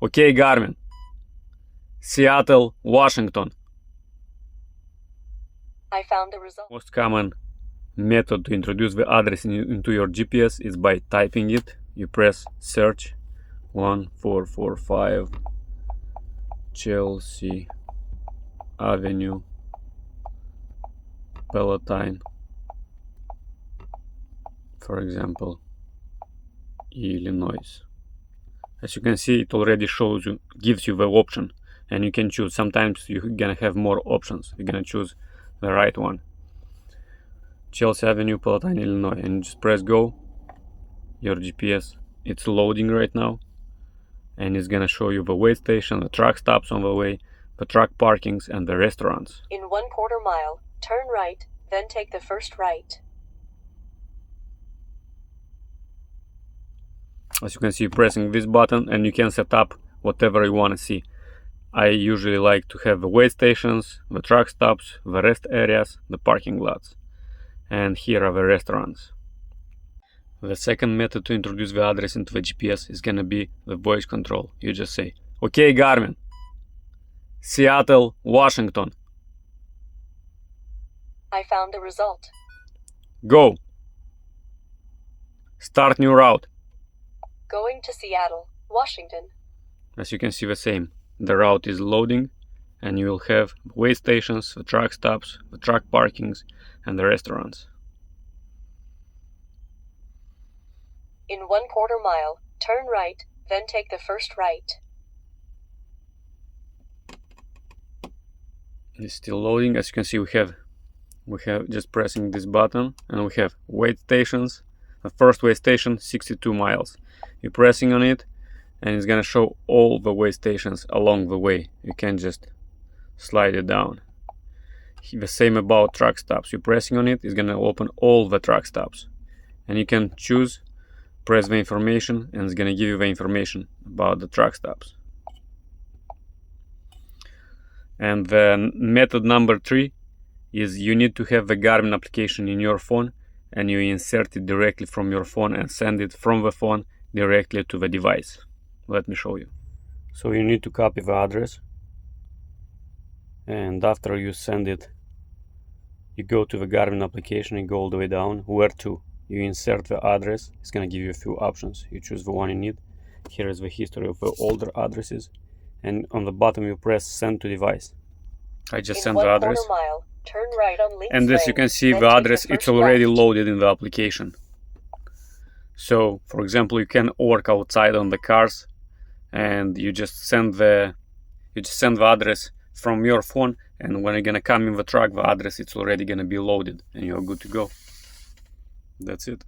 Okay, Garmin, Seattle, Washington. I found the result. Most common method to introduce the address into your GPS is by typing it. You press search 1445 Chelsea Avenue, Palatine, for example, Illinois. As you can see, it already shows you, gives you the option, and you can choose. Sometimes you're gonna have more options. You're gonna choose the right one. Chelsea Avenue, Palatine, Illinois, and just press go. Your GPS, it's loading right now, and it's gonna show you the way station, the truck stops on the way, the truck parkings, and the restaurants. In 1/4 mile, turn right, then take the first right. As you can see, pressing this button and you can set up whatever you want to see. I usually like to have the way stations, the truck stops, the rest areas, the parking lots. And here are the restaurants. The second method to introduce the address into the GPS is gonna be the voice control. You just say, okay, Garmin, Seattle, Washington. I found the result. Go. Start new route. Going to Seattle, Washington. As you can see, the same. The route is loading, and you will have way stations, the truck stops, the truck parkings, and the restaurants. In 1/4 mile, turn right, then take the first right. It's still loading. As you can see, we have just pressing this button, and we have way stations. The first way station, 62 miles. You're pressing on it, and it's gonna show all the way stations along the way. You can just slide it down. The same about truck stops. You're pressing on it, it's gonna open all the truck stops, and you can choose, press the information, and it's gonna give you the information about the truck stops. And the method number 3 is you need to have the Garmin application in your phone, and you insert it directly from your phone and send it from the phone directly to the device. Let me show you. So you need to copy the address, and after you send it, you go to the Garmin application and go all the way down. Where to? You insert the address. It's gonna give you a few options. You choose the one you need. Here is the history of the older addresses, and on the bottom you press send to device. I just sent the address, mile, turn right on Links and as you can see, the address, it's already loaded in the application. So, for example, you can work outside on the cars, and you just send the address from your phone, and when you're gonna come in the truck, the address, it's already gonna be loaded, and you're good to go. That's it.